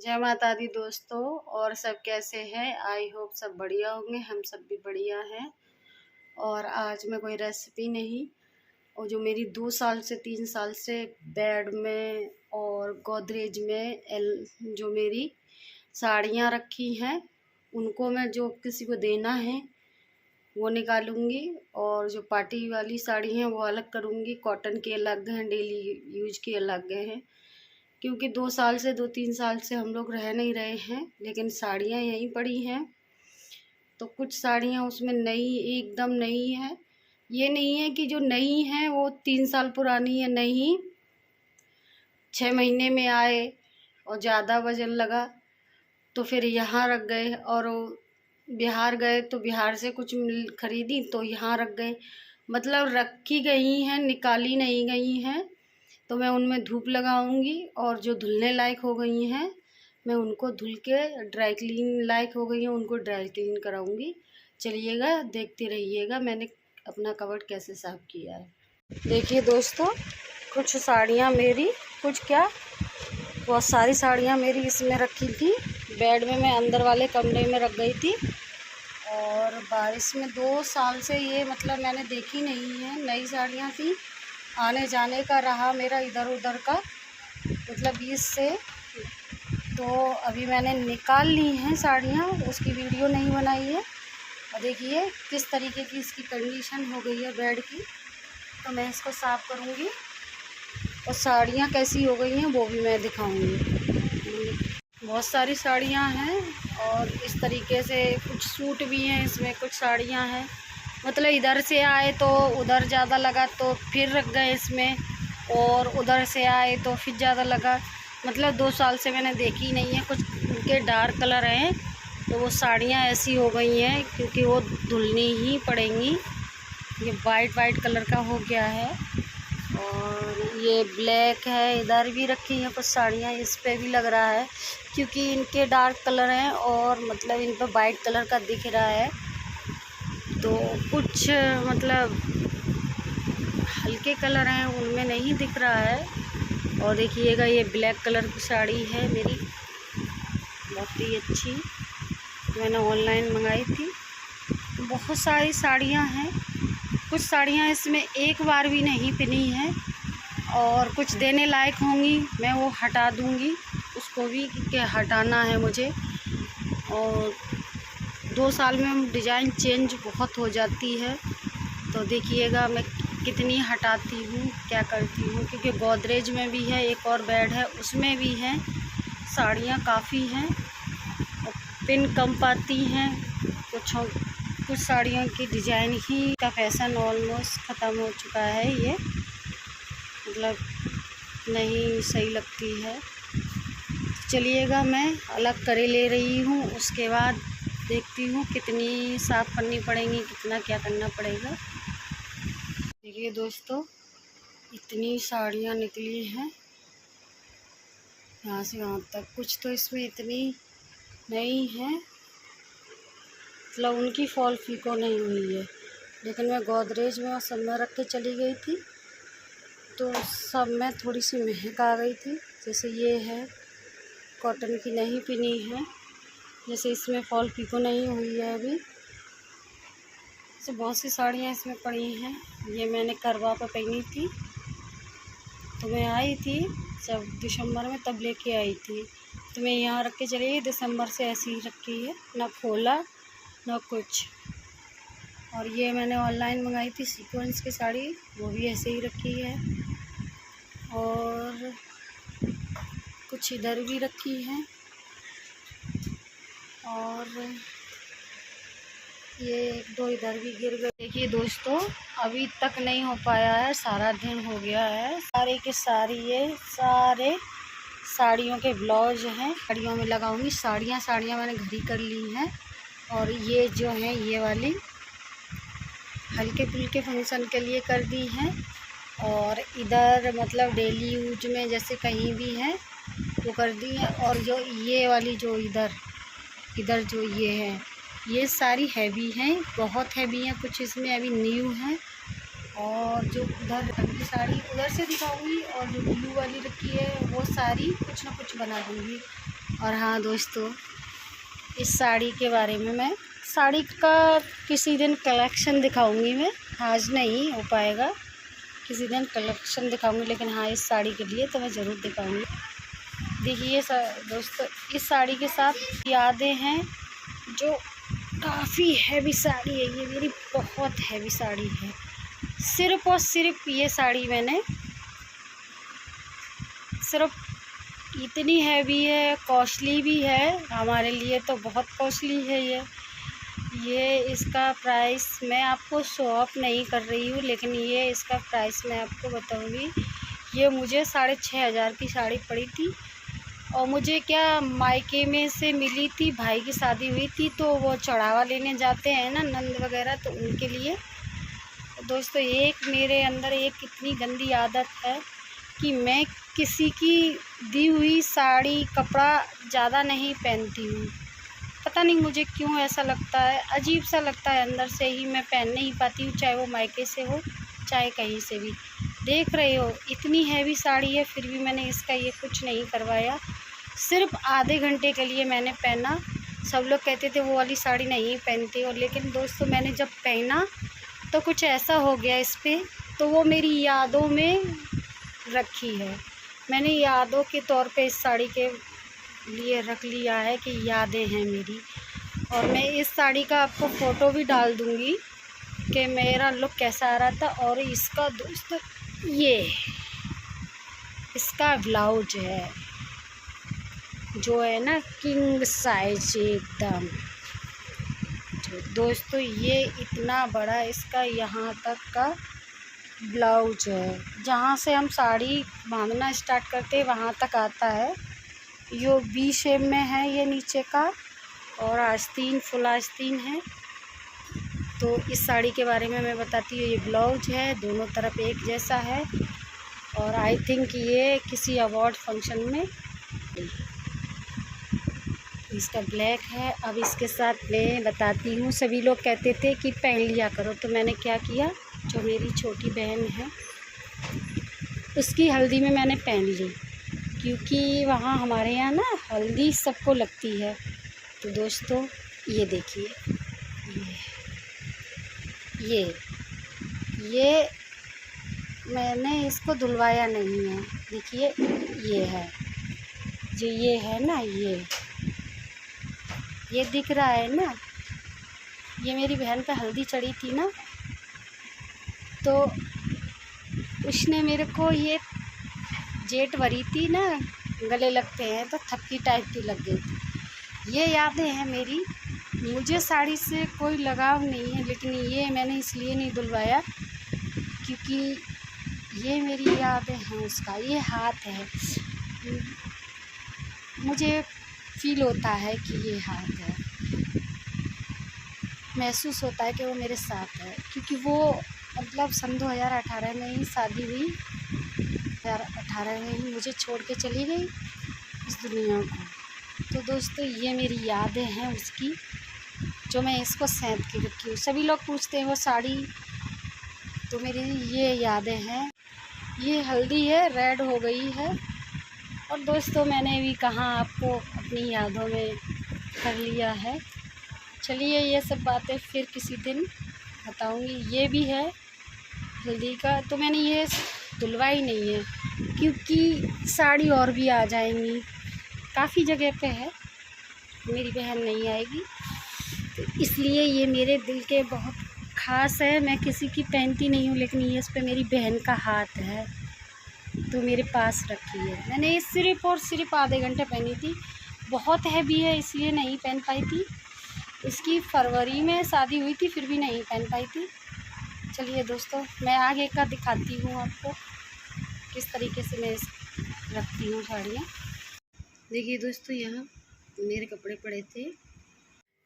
जय माता दी दोस्तों। और सब कैसे हैं? आई होप सब बढ़िया होंगे। हम सब भी बढ़िया हैं। और आज मैं कोई रेसिपी नहीं, और जो मेरी 2 साल से 3 साल से बेड में और गोदरेज में जो मेरी साड़ियाँ रखी हैं, उनको मैं जो किसी को देना है वो निकालूंगी, और जो पार्टी वाली साड़ी हैं वो अलग करूंगी। कॉटन के अलग हैं, डेली यूज के अलग हैं, क्योंकि 2-3 साल से हम लोग रह नहीं रहे हैं, लेकिन साड़ियाँ यहीं पड़ी हैं। तो कुछ साड़ियाँ उसमें नई, एकदम नई है। ये नहीं है कि जो नई है वो 3 साल पुरानी है, नहीं। 6 महीने में आए और ज़्यादा वजन लगा तो फिर यहाँ रख गए, और बिहार गए तो बिहार से कुछ खरीदी तो यहाँ रख गए। मतलब रखी गई हैं, निकाली नहीं गई हैं। तो मैं उनमें धूप लगाऊंगी, और जो धुलने लायक हो गई हैं मैं उनको धुल के, ड्राई क्लीन लायक हो गई हैं उनको ड्राई क्लीन कराऊंगी। चलिएगा, देखते रहिएगा मैंने अपना कबर्ड कैसे साफ़ किया है। देखिए दोस्तों, कुछ साड़ियाँ मेरी, कुछ क्या बहुत सारी साड़ियाँ मेरी इसमें रखी थी। बेड में मैं अंदर वाले कमरे में रख गई थी, और बारिश में 2 साल से ये मतलब मैंने देखी नहीं है। नई साड़ियाँ थी, आने जाने का रहा मेरा इधर उधर का, मतलब 20 से। तो अभी मैंने निकाल ली हैं साड़ियाँ, उसकी वीडियो नहीं बनाई है। और देखिए किस तरीके की इसकी कंडीशन हो गई है बेड की। तो मैं इसको साफ़ करूँगी, और साड़ियाँ कैसी हो गई हैं वो भी मैं दिखाऊँगी। बहुत सारी साड़ियाँ हैं, और इस तरीके से कुछ सूट भी हैं इसमें, कुछ साड़ियाँ हैं। मतलब इधर से आए तो उधर ज़्यादा लगा तो फिर रख गए इसमें, और उधर से आए तो फिर ज़्यादा लगा। मतलब 2 साल से मैंने देखी नहीं है। कुछ उनके डार्क कलर हैं तो वो साड़ियाँ ऐसी हो गई हैं, क्योंकि वो धुलनी ही पड़ेंगी। ये वाइट कलर का हो गया है, और ये ब्लैक है। इधर भी रखी हैं कुछ साड़ियाँ, इस पे भी लग रहा है, क्योंकि इनके डार्क कलर हैं और मतलब इन पर वाइट कलर का दिख रहा है। तो कुछ मतलब हल्के कलर हैं, उनमें नहीं दिख रहा है। और देखिएगा ये ब्लैक कलर की साड़ी है मेरी, बहुत ही अच्छी, मैंने ऑनलाइन मंगाई थी। बहुत सारी साड़ियां हैं। कुछ साड़ियां इसमें एक बार भी नहीं पहनी हैं, और कुछ देने लायक होंगी, मैं वो हटा दूंगी उसको भी, कि हटाना है मुझे। और 2 साल में डिज़ाइन चेंज बहुत हो जाती है। तो देखिएगा मैं कितनी हटाती हूँ, क्या करती हूँ, क्योंकि गोदरेज में भी है, एक और बेड है उसमें भी है साड़ियाँ काफ़ी हैं। पिन कम पाती हैं। कुछ साड़ियों की डिज़ाइन ही का फैशन ऑलमोस्ट ख़त्म हो चुका है, ये मतलब नहीं सही लगती है। चलिएगा मैं अलग करे ले रही हूँ, उसके बाद देखती हूँ कितनी साफ़ करनी पड़ेंगी, कितना क्या करना पड़ेगा। देखिए दोस्तों, इतनी साड़ियाँ निकली हैं यहाँ से वहाँ तक। कुछ तो इसमें इतनी नई हैं, मतलब उनकी फॉल फीको नहीं हुई है, लेकिन मैं गोदरेज में और सब में रख के चली गई थी, तो सब में थोड़ी सी महक आ गई थी। जैसे ये है कॉटन की, नहीं पिनी है, जैसे इसमें फॉल फीको नहीं हुई है अभी। तो बहुत सी साड़ियाँ इसमें पड़ी हैं। ये मैंने करवा पे पहनी थी, तो मैं आई थी जब दिसंबर में, तब लेके आई थी। तो मैं यहाँ रख के चली गई, दिसंबर से ऐसी ही रखी है, ना खोला ना कुछ। और ये मैंने ऑनलाइन मंगाई थी सीक्वेंस की साड़ी, वो भी ऐसे ही रखी है। और कुछ इधर भी रखी है, और ये 1-2 इधर भी गिर गए। देखिए दोस्तों, अभी तक नहीं हो पाया है, सारा दिन हो गया है। सारे के सारी ये सारे साड़ियों के ब्लाउज हैं, साड़ियों में लगाऊंगी। साड़ियाँ मैंने घर ही कर ली हैं। और ये जो है ये वाली हल्के फुल्के फंक्शन के लिए कर दी हैं, और इधर मतलब डेली यूज में जैसे कहीं भी हैं वो कर दी हैं। और जो ये वाली जो इधर जो ये है, ये सारी हैवी हैं, बहुत हैवी हैं। कुछ इसमें अभी न्यू हैं, और जो उधर की साड़ी उधर से दिखाऊंगी, और जो ब्लू वाली रखी है वो सारी कुछ ना कुछ बना दूंगी। और हाँ दोस्तों, इस साड़ी के बारे में मैं साड़ी का किसी दिन कलेक्शन दिखाऊंगी। मैं आज नहीं हो पाएगा, किसी दिन कलेक्शन दिखाऊंगी, लेकिन हाँ इस साड़ी के लिए तो मैं ज़रूर दिखाऊंगी। देखिए दोस्तों, इस साड़ी के साथ यादें हैं जो काफ़ी हैवी साड़ी है। ये मेरी बहुत हैवी साड़ी है। सिर्फ़ और सिर्फ ये साड़ी मैंने सिर्फ इतनी हैवी है, कॉस्टली भी है हमारे लिए, तो बहुत कॉस्टली है ये इसका प्राइस मैं आपको शो ऑफ नहीं कर रही हूँ, लेकिन ये इसका प्राइस मैं आपको बताऊँगी। ये मुझे 6,500 की साड़ी पड़ी थी, और मुझे क्या मायके में से मिली थी। भाई की शादी हुई थी तो वो चढ़ावा लेने जाते हैं ना नंद वगैरह, तो उनके लिए। दोस्तों, एक मेरे अंदर एक इतनी गंदी आदत है कि मैं किसी की दी हुई साड़ी कपड़ा ज़्यादा नहीं पहनती हूँ। पता नहीं मुझे क्यों ऐसा लगता है, अजीब सा लगता है अंदर से ही। मैं पहन नहीं पाती हूँ, चाहे वो मायके से हो चाहे कहीं से भी। देख रहे हो इतनी हैवी साड़ी है, फिर भी मैंने इसका ये कुछ नहीं करवाया। सिर्फ आधे घंटे के लिए मैंने पहना। सब लोग कहते थे वो वाली साड़ी नहीं पहनती हो, लेकिन दोस्तों मैंने जब पहना तो कुछ ऐसा हो गया इस पर, तो वो मेरी यादों में रखी है। मैंने यादों के तौर पे इस साड़ी के लिए रख लिया है कि यादें हैं मेरी। और मैं इस साड़ी का आपको फ़ोटो भी डाल दूँगी कि मेरा लुक कैसा आ रहा था। और इसका दोस्तों ये इसका ब्लाउज है जो है ना किंग साइज एकदम। तो दोस्तों ये इतना बड़ा इसका यहाँ तक का ब्लाउज है, जहाँ से हम साड़ी बांधना स्टार्ट करते हैं वहाँ तक आता है। यो वी शेप में है ये नीचे का, और आस्तीन फुल आस्तीन है। तो इस साड़ी के बारे में मैं बताती हूँ। ये ब्लाउज है, दोनों तरफ एक जैसा है, और आई थिंक ये किसी अवार्ड फंक्शन में इसका ब्लैक है। अब इसके साथ मैं बताती हूँ, सभी लोग कहते थे कि पहन लिया करो, तो मैंने क्या किया, जो मेरी छोटी बहन है उसकी हल्दी में मैंने पहन ली, क्योंकि वहाँ हमारे यहाँ ना हल्दी सबको लगती है। तो दोस्तों ये देखिए, ये मैंने इसको धुलवाया नहीं है। देखिए ये है, जो ये है ना, ये दिख रहा है ना, ये मेरी बहन पे हल्दी चढ़ी थी ना, तो उसने मेरे को ये जेट वरी थी ना, गले लगते हैं तो थपकी टाइप की लग गई थी। ये यादें हैं मेरी। मुझे साड़ी से कोई लगाव नहीं है, लेकिन ये मैंने इसलिए नहीं धुलवाया क्योंकि ये मेरी यादें हैं उसका। ये हाथ है, मुझे फील होता है कि ये हाथ है, महसूस होता है कि वो मेरे साथ है, क्योंकि वो मतलब सन 2018 में ही शादी हुई, 2018 में ही मुझे छोड़ के चली गई इस दुनिया को। तो दोस्तों ये मेरी यादें हैं उसकी, जो मैं इसको सैंत के रखी हूँ। सभी लोग पूछते हैं वो साड़ी, तो मेरी ये यादें हैं। ये हल्दी है, रेड हो गई है। और दोस्तों मैंने भी कहाँ आपको अपनी यादों में कर लिया है। चलिए ये सब बातें फिर किसी दिन बताऊंगी। ये भी है हल्दी का, तो मैंने ये धुलवाई नहीं है क्योंकि साड़ी और भी आ जाएंगी, काफ़ी जगह पे है, मेरी बहन नहीं आएगी, तो इसलिए ये मेरे दिल के बहुत ख़ास है। मैं किसी की पहनती नहीं हूँ, लेकिन ये इस पर मेरी बहन का हाथ है, तो मेरे पास रखी है। मैंने ये सिर्फ़ और सिर्फ आधे घंटे पहनी थी। बहुत हैवी है इसलिए नहीं पहन पाई थी। इसकी फरवरी में शादी हुई थी, फिर भी नहीं पहन पाई थी। चलिए दोस्तों, मैं आगे का दिखाती हूँ आपको किस तरीके से मैं रखती हूँ साड़ियाँ। देखिए दोस्तों, यहाँ मेरे कपड़े पड़े थे।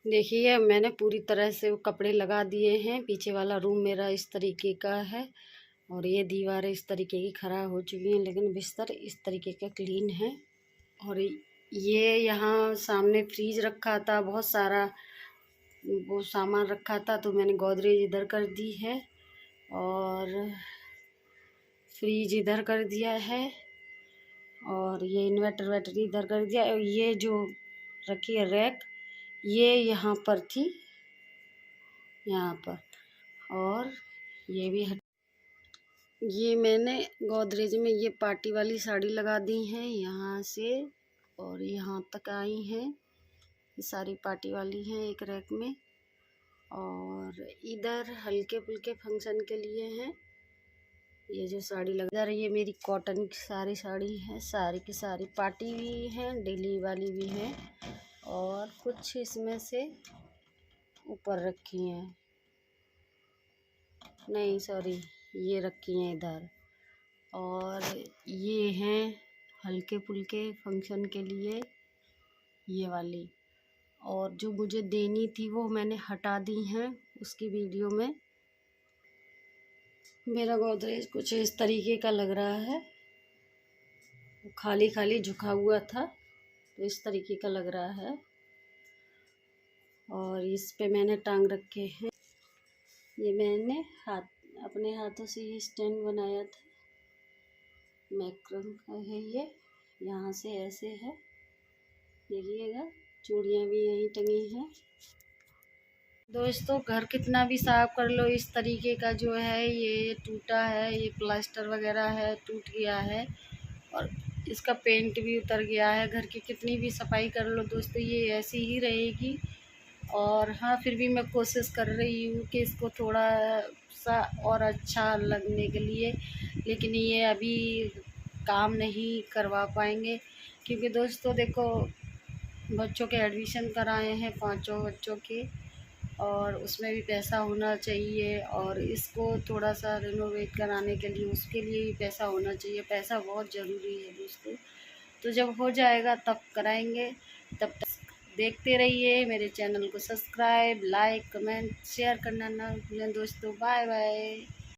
देखिए मैंने पूरी तरह से वो कपड़े लगा दिए हैं। पीछे वाला रूम मेरा इस तरीके का है, और ये दीवारें इस तरीके की ख़राब हो चुकी हैं, लेकिन बिस्तर इस तरीके का क्लीन है। और ये यहाँ सामने फ्रीज रखा था, बहुत सारा वो सामान रखा था, तो मैंने गोदरेज इधर कर दी है और फ्रीज इधर कर दिया है। और ये इन्वर्टर वैटर इधर कर दिया। ये जो रखी है रैक, ये यहाँ पर थी, यहाँ पर, और ये भी ये मैंने गोदरेज में ये पार्टी वाली साड़ी लगा दी हैं यहाँ से और यहाँ तक आई हैं। ये सारी पार्टी वाली हैं एक रैक में। और इधर हल्के फुल्के फंक्शन के लिए हैं ये जो साड़ी लग। इधर ये मेरी कॉटन की सारी साड़ी है, सारी की सारी पार्टी भी हैं, डेली वाली भी हैं, और कुछ इसमें से ऊपर रखी हैं, नहीं सॉरी, ये रखी हैं इधर। और ये हैं हल्के फुल्के फंक्शन के लिए ये वाली। और जो मुझे देनी थी वो मैंने हटा दी हैं उसकी वीडियो में। मेरा गोदरेज कुछ इस तरीके का लग रहा है, खाली खाली झुका हुआ था तो इस तरीके का लग रहा है। और इस पे मैंने टांग रखे हैं, ये मैंने अपने हाथों से ये स्टैंड बनाया था, मैक्रम का है ये। यहाँ से ऐसे है, देखिएगा, चूड़ियाँ भी यहीं टंगी हैं। दोस्तों घर कितना भी साफ कर लो, इस तरीके का जो है ये टूटा है, ये प्लास्टर वगैरह है टूट गया है और इसका पेंट भी उतर गया है। घर की कितनी भी सफाई कर लो दोस्तों ये ऐसी ही रहेगी। और हाँ, फिर भी मैं कोशिश कर रही हूँ कि इसको थोड़ा सा और अच्छा लगने के लिए, लेकिन ये अभी काम नहीं करवा पाएंगे क्योंकि दोस्तों देखो, बच्चों के एडमिशन कराए हैं 5 बच्चों के, और उसमें भी पैसा होना चाहिए, और इसको थोड़ा सा रिनोवेट कराने के लिए उसके लिए भी पैसा होना चाहिए। पैसा बहुत ज़रूरी है दोस्तों, तो जब हो जाएगा तब कराएंगे। तब तक देखते रहिए, मेरे चैनल को सब्सक्राइब, लाइक, कमेंट, शेयर करना ना भूलें दोस्तों। Bye bye.